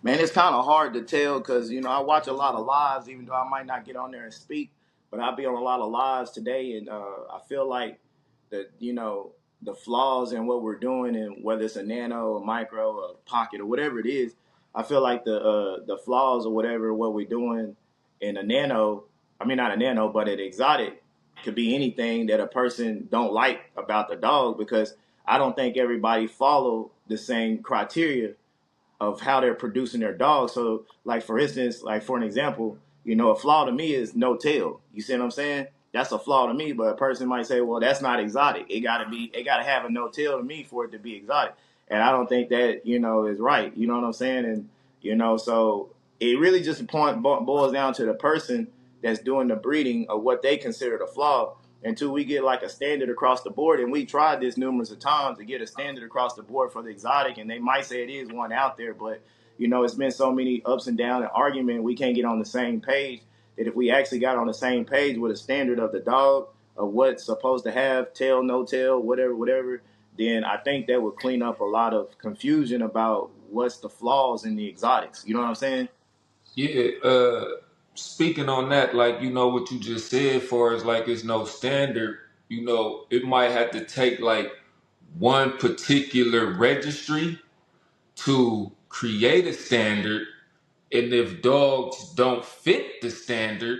Man, it's kind of hard to tell because I watch a lot of lives, even though I might not get on there and speak, but I'll be on a lot of lives today, and I feel like the flaws in what we're doing, and whether it's a nano, a micro, a pocket, or whatever it is, I feel like the flaws or whatever what we're doing in a nano, I mean not a nano, but an exotic could be anything that a person don't like about the dog because I don't think everybody follow the same criteria of how they're producing their dogs. So, like for instance, like for an example, a flaw to me is no tail. You see what I'm saying? That's a flaw to me, but a person might say, well, that's not exotic. It gotta have a no tail to me for it to be exotic. And I don't think that, is right. You know what I'm saying? And, so it really just boils down to the person that's doing the breeding of what they consider the flaw until we get like a standard across the board. And we tried this numerous of times to get a standard across the board for the exotic, and they might say it is one out there, but it's been so many ups and downs and argument, we can't get on the same page. That if we actually got on the same page with a standard of the dog of what's supposed to have tail, no tail, whatever, then I think that would clean up a lot of confusion about what's the flaws in the exotics. You know what I'm saying? Yeah, speaking on that, like what you just said, for as like it's no standard, it might have to take like one particular registry to create a standard, and if dogs don't fit the standard,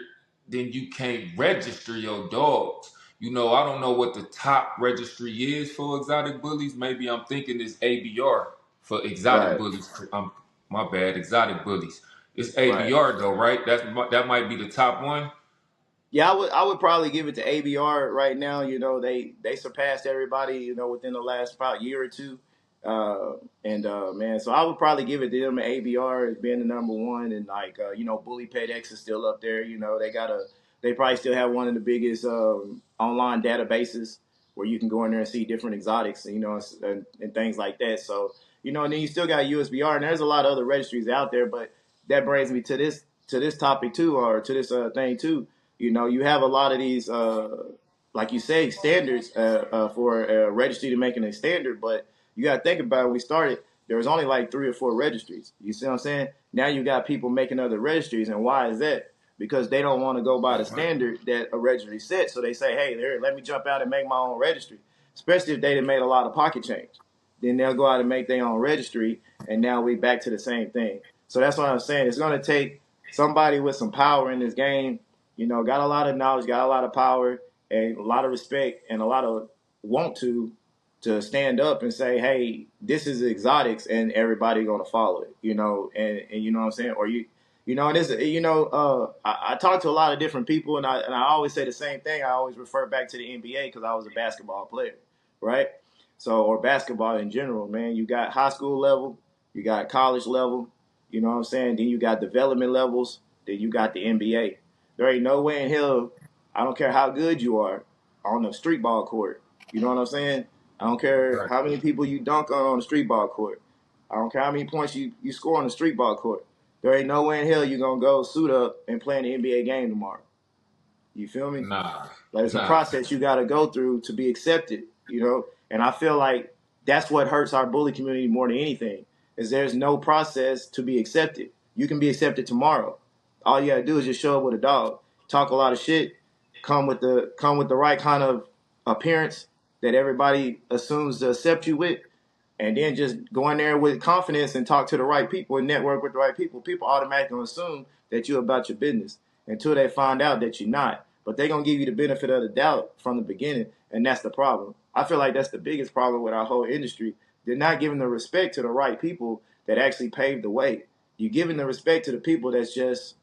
then you can't register your dogs. I don't know what the top registry is for exotic bullies. Maybe I'm thinking it's ABR for exotic Right, bullies. My bad, exotic bullies. It's right. ABR though, right? That might be the top one. Yeah, I would probably give it to ABR right now. They surpassed everybody, within the last about year or two. And man, so I would probably give it to them. ABR as being the number one, and like Bully Pet X is still up there. They probably still have one of the biggest online databases where you can go in there and see different exotics, and things like that. So and then you still got USBR, and there's a lot of other registries out there. But that brings me to this topic too, or to this thing too. You have a lot of these, like you say, standards for a registry to making a standard, but you got to think about it. When we started, there was only like 3 or 4 registries. You see what I'm saying? Now you got people making other registries, and why is that? Because they don't want to go by the standard that a registry set. So they say, hey, there, let me jump out and make my own registry, especially if they done made a lot of pocket change. Then they'll go out and make their own registry, and now we back to the same thing. So that's what I'm saying. It's going to take somebody with some power in this game, got a lot of knowledge, got a lot of power, and a lot of respect, and a lot of want to stand up and say, hey, this is exotics, and everybody gonna follow it, and you know what I'm saying, or and this, I talk to a lot of different people, and I always say the same thing. I always refer back to the NBA because I was a basketball player, right? So, or basketball in general, man. You got high school level, you got college level, you know what I'm saying. Then you got development levels, then you got the NBA. There ain't no way in hell, I don't care how good you are on the street ball court. You know what I'm saying? I don't care Right. how many people you dunk on the street ball court. I don't care how many points you score on the street ball court. There ain't no way in hell you're going to go suit up and play in the NBA game tomorrow. You feel me? Nah, Like it's a nah. process you got to go through to be accepted. And I feel like that's what hurts our bully community more than anything is there's no process to be accepted. You can be accepted tomorrow. All you got to do is just show up with a dog, talk a lot of shit, come with the right kind of appearance that everybody assumes to accept you with, and then just go in there with confidence and talk to the right people and network with the right people. People automatically assume that you're about your business until they find out that you're not. But they're gonna give you the benefit of the doubt from the beginning, and that's the problem. I feel like that's the biggest problem with our whole industry. They're not giving the respect to the right people that actually paved the way. You're giving the respect to the people that's just,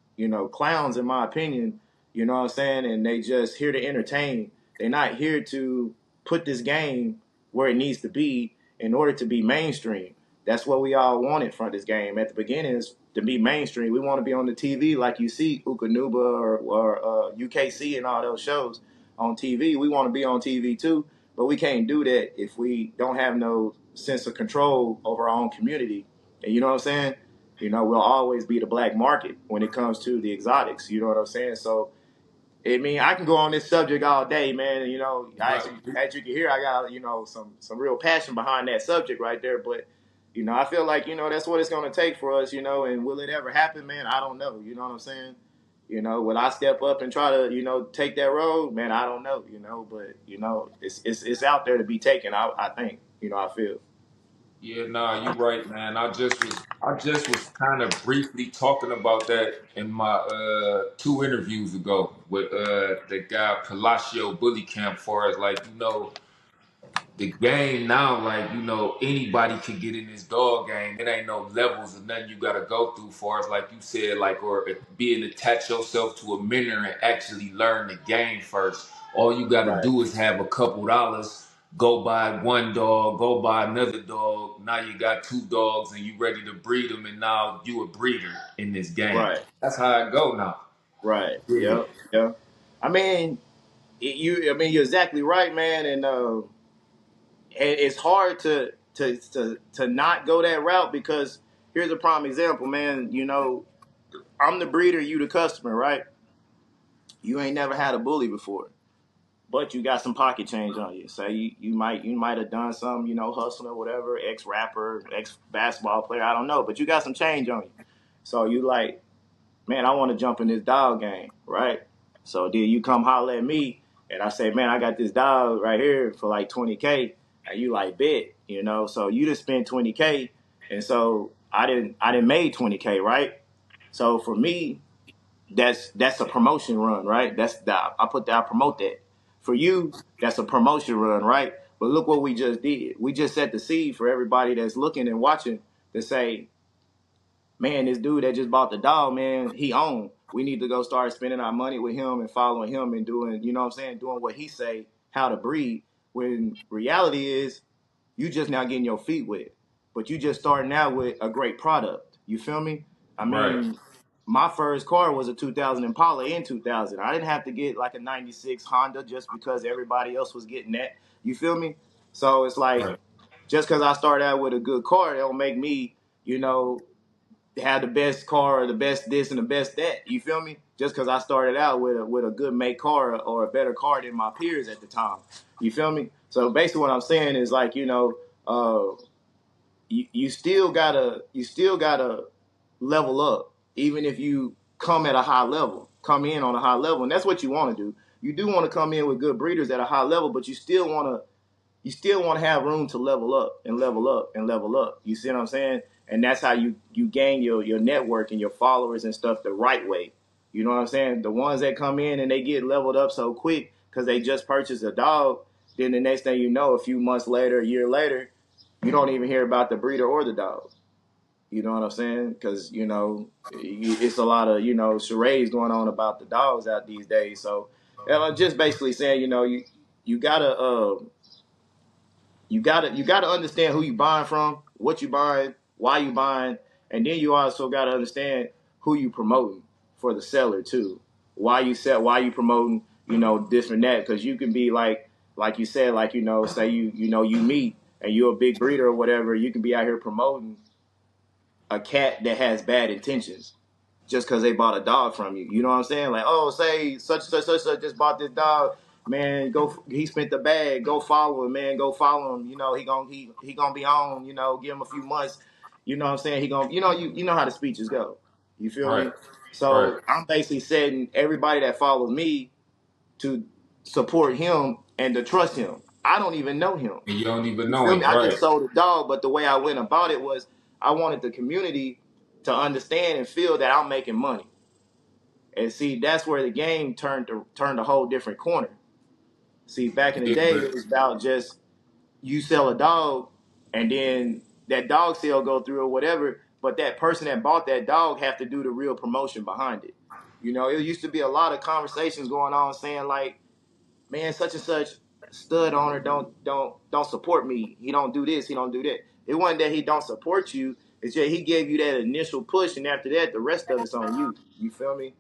clowns, in my opinion. You know what I'm saying? And they just here to entertain. They're not here to put this game where it needs to be in order to be mainstream. That's what we all wanted from this game at the beginning, is to be mainstream. We want to be on the TV like you see Ukanuba or UKC and all those shows on TV. We want to be on TV too, but we can't do that if we don't have no sense of control over our own community. And you know what I'm saying? We'll always be the black market when it comes to the exotics. You know what I'm saying? So I mean, I can go on this subject all day, man. Right. As you can hear, I got some real passion behind that subject right there. But I feel like, that's what it's going to take for us, and will it ever happen, man? I don't know. You know what I'm saying? Will I step up and try to, take that road? Man, I don't know, but, it's out there to be taken, I think, I feel. Yeah, nah, you right, man. I just was kind of briefly talking about that in my two interviews ago with the guy Palacio Bully Camp for us. Like, the game now, like, anybody can get in this dog game. It ain't no levels or nothing you gotta go through for us, like you said, like, or being attach yourself to a mentor and actually learn the game first. All you gotta Right, do is have a couple dollars, go buy one dog, go buy another dog. Now you got two dogs and you ready to breed them, and now you a breeder in this game. right, That's how I go now. right. Yeah. Yep, yep. I mean, you're exactly right, man. And it's hard to not go that route because here's a prime example, man. I'm the breeder, you the customer, right? You ain't never had a bully before, but you got some pocket change on you. Say you might have done some, hustling or whatever, ex rapper, ex basketball player, I don't know, but you got some change on you. So you like, man, I want to jump in this dog game, right? So then you come holler at me, and I say, man, I got this dog right here for like 20K, and you like bet, So you just spent 20K, and so I didn't made 20K, right? So for me, that's a promotion run, right? I promote that. For you, that's a promotion run, right? But look what we just did. We just set the seed for everybody that's looking and watching to say, man, this dude that just bought the dog, man, he owned. We need to go start spending our money with him and following him and doing, what I'm saying, doing what he say, how to breed. When reality is, you just now getting your feet wet, but you just starting out with a great product. You feel me? I Right, mean, my first car was a 2000 Impala in 2000. I didn't have to get like a 96 Honda just because everybody else was getting that. You feel me? So it's like, right. just because I started out with a good car, it don't make me, you know, have the best car or the best this and the best that. You feel me? Just because I started out with a good make car or a better car than my peers at the time. You feel me? So basically, what I'm saying is like you still gotta level up, even if you come at a high level, come in on a high level, and that's what you want to do. You do want to come in with good breeders at a high level, but you still want to have room to level up and level up and level up. You see what I'm saying? And that's how you gain your network and your followers and stuff the right way. You know what I'm saying? The ones that come in and they get leveled up so quick because they just purchased a dog, then the next thing you know, a few months later, a year later, you don't even hear about the breeder or the dog. You know what I'm saying? Because it's a lot of charades going on about the dogs out these days. So just basically saying, you gotta you gotta understand who you buying from, what you buying, why you buying, and then you also gotta understand who you promoting for the seller too. Why you promoting, this and that, because you can be like you said, like say you meet and you're a big breeder or whatever, you can be out here promoting a cat that has bad intentions just because they bought a dog from you. You know what I'm saying? Like, oh, say such just bought this dog. Man, he spent the bag. Go follow him, man. Go follow him. He gonna be on. Give him a few months. You know what I'm saying? He gonna you know how the speeches go. You feel Right, me? right. So I'm basically setting everybody that follows me to support him and to trust him. I don't even know him. And you don't even You know feel me? him, I right? just sold a dog, but the way I went about it was I wanted the community to understand and feel that I'm making money. And see, that's where the game turned a whole different corner. See, back in the Yeah, day, but it was about just you sell a dog, and then that dog sale go through or whatever. But that person that bought that dog have to do the real promotion behind it. It used to be a lot of conversations going on saying like, man, such and such stud owner don't support me. He don't do this. He don't do that. It wasn't that he don't support you. It's just he gave you that initial push, and after that, the rest of it's on you. You feel me?